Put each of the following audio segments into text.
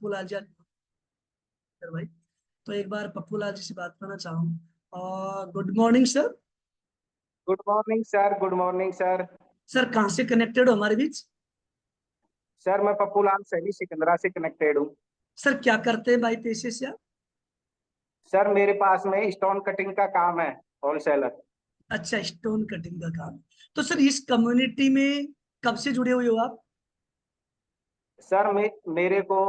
Pappu Lal ji sir भाई। तो एक बार पप्पू लाल जी से बात करना चाहूँ। और good morning sir. Good morning sir. Good morning sir. Sir कहाँ से कनेक्टेड हो हमारे बीच? सर मैं पप्पू लाल सैनी सिकंदरा से कनेक्टेड हूँ। सर क्या करते हैं भाई पेशे से आप? सर मेरे पास में स्टोन कटिंग का काम है, होलसेलर। अच्छा, स्टोन कटिंग का काम। तो सर इस कम्युनिटी में कब से जुड़े हुए हो आप? सर मेरे को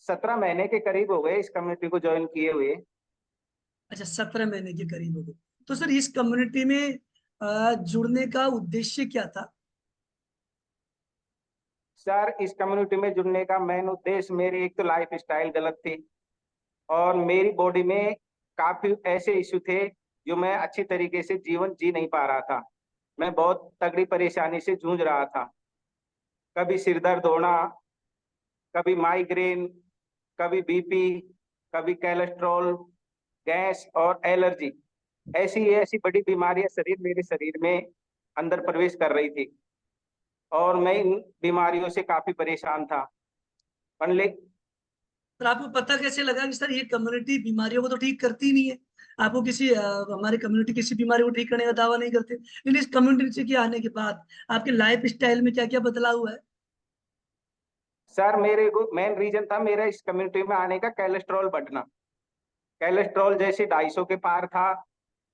17 महीने के करीब हो गए इस कम्युनिटी को ज्वाइन किए हुए। अच्छा, 17 महीने के करीब हो गए। तो सर इस कम्युनिटी में जुड़ने का उद्देश्य क्या था? सर इस कम्युनिटी में जुड़ने का मेन उद्देश्य, मेरी एक तो लाइफ स्टाइल गलत थी और मेरी बॉडी में काफी ऐसे इश्यू थे जो मैं अच्छी तरीके से जीवन जी नहीं पा रहा था। मैं बहुत तगड़ी परेशानी से जूझ रहा था। कभी सिर दर्द होना, कभी माइग्रेन, कभी बीपी, कभी कोलेस्ट्रॉल, गैस और एलर्जी। ऐसी ऐसी बड़ी बीमारियां मेरे शरीर में अंदर प्रवेश कर रही थी और मैं इन बीमारियों से काफी परेशान था। पर सर आपको पता कैसे लगा कि सर ये कम्युनिटी बीमारियों को तो ठीक करती नहीं है? आपको किसी हमारी कम्युनिटी किसी बीमारी को ठीक करने का दावा नहीं करते, लेकिन इस कम्युनिटी के आने के बाद आपके लाइफ स्टाइल में क्या क्या बदलाव हुआ है? सर मेरे को मेन रीजन था मेरा इस कम्युनिटी में आने का कोलेस्ट्रॉल बढ़ना। कोलेस्ट्रॉल जैसे 250 के पार था,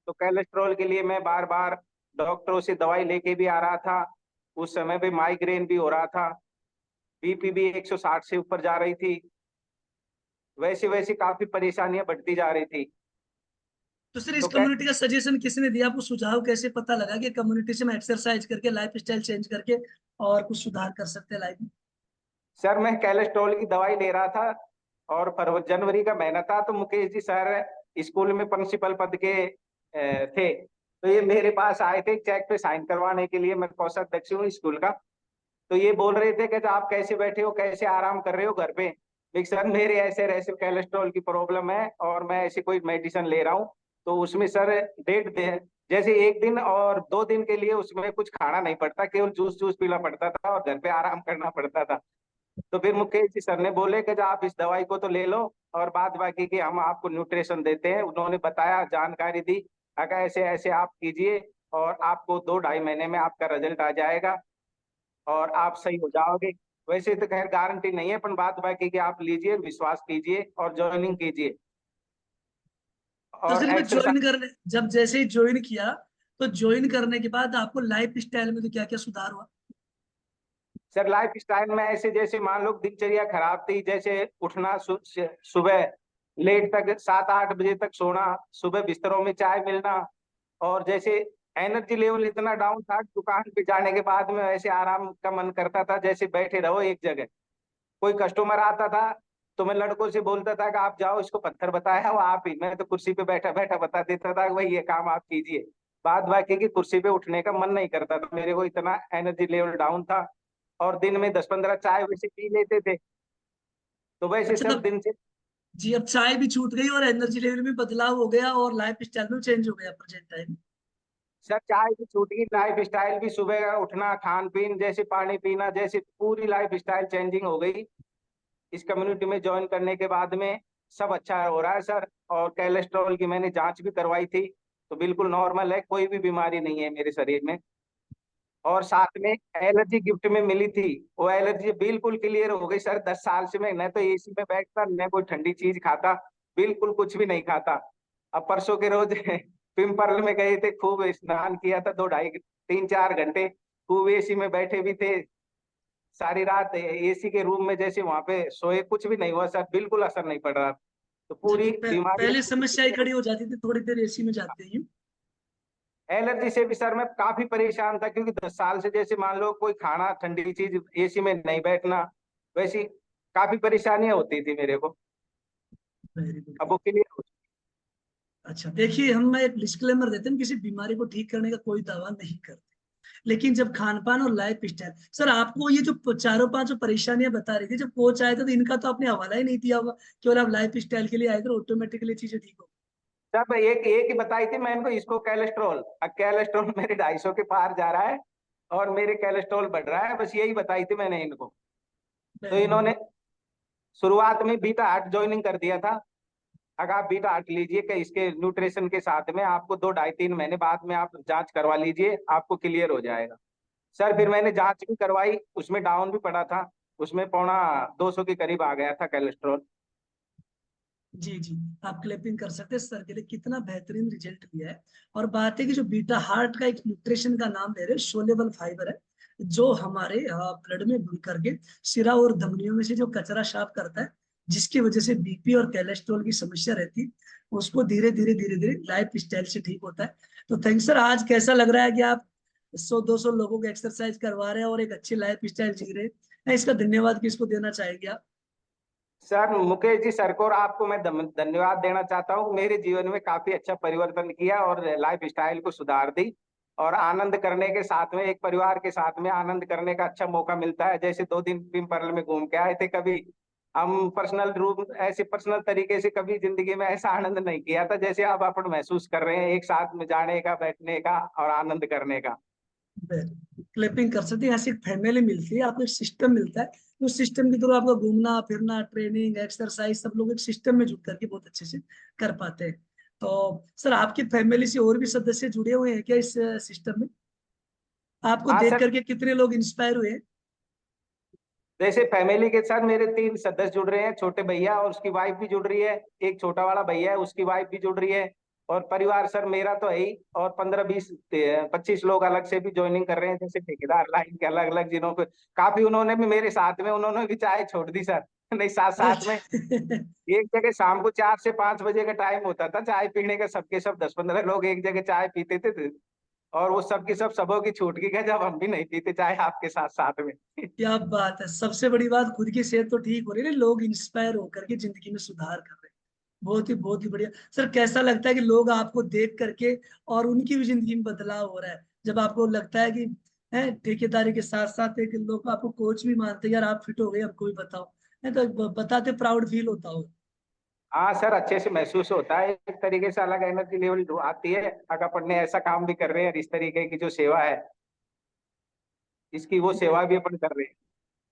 तो कोलेस्ट्रॉल के लिए मैं बार बार डॉक्टरों से दवाई लेके भी आ रहा था। उस समय भी माइग्रेन भी हो रहा था, बीपी भी 160 से ऊपर जा रही थी। वैसे वैसे काफी परेशानियां बढ़ती जा रही थी। तो सर इस तो कम्युनिटी का सजेशन किसने दिया आपको? सुझाव कैसे पता लगा कि कम्युनिटी से हम एक्सरसाइज करके लाइफ स्टाइल चेंज करके और कुछ सुधार कर सकते हैं लाइफ में? सर मैं कोलेस्ट्रॉल की दवाई ले रहा था और फरवरी जनवरी का महीना था, तो मुकेश जी सर स्कूल में प्रिंसिपल पद के थे। तो ये मेरे पास आए थे चेक पे साइन करवाने के लिए। मैं कोषाध्यक्ष हूँ स्कूल का। तो ये बोल रहे थे कि आप कैसे बैठे हो, कैसे आराम कर रहे हो घर पे। लेकिन सर मेरे ऐसे ऐसे कोलेस्ट्रॉल की प्रॉब्लम है और मैं ऐसे कोई मेडिसिन ले रहा हूँ। तो उसमें सर डेट दे, जैसे एक दिन और 2 दिन के लिए उसमें कुछ खाना नहीं पड़ता, केवल जूस जूस पीना पड़ता था और घर पे आराम करना पड़ता था। तो फिर मुकेश जी सर ने बोले कि जो आप इस दवाई को तो ले लो और बाद बाकी की हम आपको न्यूट्रिशन देते हैं। उन्होंने बताया, जानकारी दी, अगर ऐसे ऐसे आप कीजिए और आपको 2 ढाई महीने में आपका रिजल्ट आ जाएगा और आप सही हो जाओगे। वैसे तो खैर गारंटी नहीं है, पर बात बाकी की आप लीजिए, विश्वास कीजिए और ज्वाइनिंग कीजिए तो और सर इसमें ज्वाइन एक्सरसाइज। करने जब जैसे ही ज्वाइन किया, तो ज्वाइन करने के बाद आपको लाइफ स्टाइल में तो क्या क्या सुधार हुआ? सर लाइफ स्टाइल में ऐसे, जैसे मान लो दिनचर्या खराब थी, जैसे उठना सुबह लेट तक 7-8 बजे तक सोना, सुबह बिस्तरों में चाय मिलना, और जैसे एनर्जी लेवल इतना डाउन था, दुकान पे जाने के बाद में ऐसे आराम का मन करता था जैसे बैठे रहो एक जगह। कोई कस्टमर आता था तो मैं लड़कों से बोलता था कि आप जाओ, इसको पत्थर बताया वो आप ही, मैं तो कुर्सी पे बैठा बैठा बता देता था कि भाई ये काम आप कीजिए। बाद बाकी की कुर्सी पे उठने का मन नहीं करता था मेरे को, इतना एनर्जी लेवल डाउन था। और दिन में 10-15 चाय वैसे पी लेते थे। तो वैसे अच्छा, सर तब दिन से। जी अब चाय भी छूट गई और एनर्जी लेवल में बदलाव हो गया और लाइफ स्टाइल में चेंज हो गया प्रेजेंट टाइम। सर चाय भी छूट गई, लाइफ स्टाइल भी, सुबह का उठना, खान पीन, जैसे पानी पीना, जैसे पूरी लाइफ स्टाइल चेंजिंग हो गई इस कम्युनिटी में ज्वाइन करने के बाद में। सब अच्छा हो रहा है सर। और कोलेस्ट्रॉल की मैंने जांच भी करवाई थी, तो बिल्कुल नॉर्मल है, कोई भी बीमारी नहीं है मेरे शरीर में। और साथ में एलर्जी गिफ्ट में मिली थी, वो एलर्जी बिल्कुल क्लियर हो गई सर। 10 साल से मैं न तो एसी में बैठता न कोई ठंडी चीज खाता, बिल्कुल कुछ भी नहीं खाता। अब परसों के रोज पिंपरल में गए थे, खूब स्नान किया था, 2 ढाई 3 4 घंटे खूब एसी में बैठे भी थे। सारी रात एसी के रूम में जैसे वहां पे सोए, कुछ भी नहीं हुआ सर, बिल्कुल असर नहीं पड़ रहा। तो जी पूरी तो बीमारी पहले समस्या ही खड़ी हो जाती थी थोड़ी देर एसी में जाते ही। एलर्जी से भी सर मैं काफी परेशान था, क्योंकि 10 साल से जैसे मान लो कोई खाना ठंडी चीज एसी में नहीं बैठना, वैसी काफी परेशानियां होती थी मेरे को। Very good. अब वो क्लियर हो। अच्छा देखिए, हम एक डिस्क्लेमर देते हैं, किसी बीमारी को ठीक करने का कोई दावा नहीं करते, लेकिन जब खान पान और लाइफ स्टाइल, सर आपको ये जो चारों पांच जो परेशानियां बता रही थी, जब कोच आए थे तो इनका तो आपने हवाला ही नहीं दिया होगा, केवल आप लाइफ स्टाइल के लिए आए थे, ऑटोमेटिकली चीजें ठीक हो सब एक एक ही बताई थी मैं इनको, इसको कोलेस्ट्रॉल, अब कोलेस्ट्रॉल मेरे 250 के पार जा रहा है और मेरे कोलेस्ट्रॉल बढ़ रहा है, बस यही बताई थी मैंने इनको। गई। तो वेरी गुड। इन्होंने शुरुआत में बीटा हार्ट ज्वाइनिंग कर दिया था। अगर आप बीटा हार्ट लीजिए कि इसके न्यूट्रिशन के साथ में आपको 2 ढाई 3 महीने बाद में आप जांच करवा लीजिए, आपको क्लियर हो जाएगा। सर फिर मैंने जांच भी करवाई, उसमें डाउन भी पड़ा था, उसमें पौना 200 के करीब आ गया था कोलेस्ट्रॉल। जी जी, आप क्लैपिंग कर सकते हैं सर के लिए, कितना बेहतरीन रिजल्ट लिया है। और बात है कि जो बीटा हार्ट का एक न्यूट्रिशन का नाम ले रहे हैं, सोलेबल फाइबर है, जो हमारे ब्लड में घुल करके सिरा और धमनियों में से जो कचरा साफ करता है, जिसकी वजह से बीपी और कोलेस्ट्रॉल की समस्या रहती है, उसको धीरे धीरे लाइफ स्टाइल से ठीक होता है। तो थैंक सर, आज कैसा लग रहा है कि आप 100-200 लोगों को एक्सरसाइज करवा रहे हैं और एक अच्छी लाइफ स्टाइल जी रहे हैं? इसका धन्यवाद किसको देना चाहेंगे आप? सर मुकेश जी सर को और आपको मैं धन्यवाद देना चाहता हूँ। मेरे जीवन में काफी अच्छा परिवर्तन किया और लाइफ स्टाइल को सुधार दी, और आनंद करने के साथ में, एक परिवार के साथ में आनंद करने का अच्छा मौका मिलता है। जैसे 2 दिन पिम्परल में घूम के आए थे, कभी हम पर्सनल रूप ऐसे पर्सनल तरीके से कभी जिंदगी में ऐसा आनंद नहीं किया था जैसे आप अपन महसूस कर रहे हैं, एक साथ में जाने का, बैठने का और आनंद करने का। क्लैपिंग कर सकते हैं। यहाँ से एक फैमिली मिलती है, आपको एक सिस्टम मिलता है, उस सिस्टम के थ्रू आपका घूमना फिरना, ट्रेनिंग, एक्सरसाइज, सब लोग एक सिस्टम में जुट करके बहुत अच्छे से कर पाते हैं। तो सर, आपकी फैमिली से और भी सदस्य जुड़े हुए हैं क्या इस सिस्टम में? आपको हाँ देख सर, करके कितने लोग इंस्पायर हुए हैं? जैसे फैमिली के साथ मेरे 3 सदस्य जुड़ रहे हैं, छोटे भैया और उसकी वाइफ भी जुड़ रही है, एक छोटा वाला भैया है उसकी वाइफ भी जुड़ रही है, और परिवार सर मेरा तो है ही, और 15 20 25 लोग अलग से भी ज्वाइनिंग कर रहे हैं, जैसे ठेकेदार लाइन के अलग अलग, जिन्हों को काफी, उन्होंने भी मेरे साथ में, उन्होंने भी चाय छोड़ दी सर। नहीं, साथ साथ में अच्छा। एक जगह शाम को 4 से 5 बजे का टाइम होता था चाय पीने का, सबके सब 10 15 लोग एक जगह चाय पीते थे, और वो सबकी सब सबों की छूट गई, जब हम भी नहीं पीते चाय आपके साथ साथ में। क्या बात है, सबसे बड़ी बात, खुद की सेहत तो ठीक हो रही है, लोग इंस्पायर होकर के जिंदगी में सुधार कर रहे हैं। बहुत ही बढ़िया सर। कैसा लगता है कि लोग आपको देख करके और उनकी भी जिंदगी में बदलाव हो रहा है, जब आपको लगता है कि है ठेकेदारी के साथ साथ एक लोग आपको कोच भी मानते हैं, यार आप फिट हो गए, हमको भी बताओ, है तो बताते प्राउड फील होता हो। हाँ सर, अच्छे से महसूस होता है, एक तरीके से अलग एनर्जी लेवल आती है अगर अपन ने ऐसा काम भी कर रहे हैं, इस तरीके की जो सेवा है, इसकी वो सेवा भी अपन कर रहे हैं।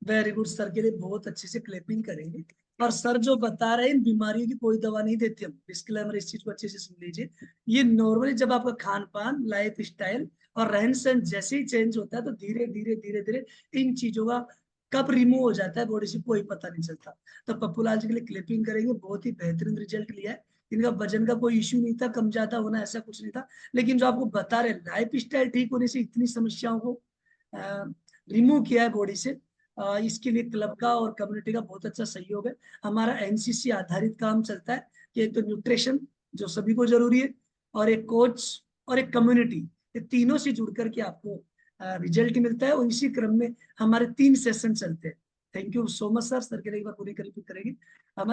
वेरी गुड सर, के लिए बहुत अच्छे से क्लैपिंग करेंगे। और सर जो बता रहे हैं, इन बीमारियों की कोई दवा नहीं देते हम, डिस्क्लेमर इस चीज को अच्छे से सुन लीजिए। ये नॉर्मली जब आपका खान पान, लाइफ स्टाइल और रहन सहन जैसे ही चेंज होता है, तो धीरे धीरे इन चीजों का कब रिमूव हो जाता है बॉडी से कोई पता नहीं चलता। तो पप्पू लाल जी के लिए क्लिपिंग करेंगे, बहुत ही बेहतरीन रिजल्ट लिया है। इनका वजन का कोई इश्यू नहीं था, कम ज्यादा होना ऐसा कुछ नहीं था, लेकिन जो आपको बता रहे लाइफ स्टाइल ठीक होने से इतनी समस्याओं को रिमूव किया है बॉडी से। इसके लिए क्लब का और कम्युनिटी का बहुत अच्छा सहयोग है। हमारा एनसीसी आधारित काम चलता है कि एक तो न्यूट्रिशन जो सभी को जरूरी है, और एक कोच और एक कम्युनिटी, ये तीनों से जुड़ करके आपको रिजल्ट मिलता है। और इसी क्रम में हमारे 3 सेशन चलते हैं। Thank you so much sir. Sir के लिए एक बार पूरी करेंगे हमारे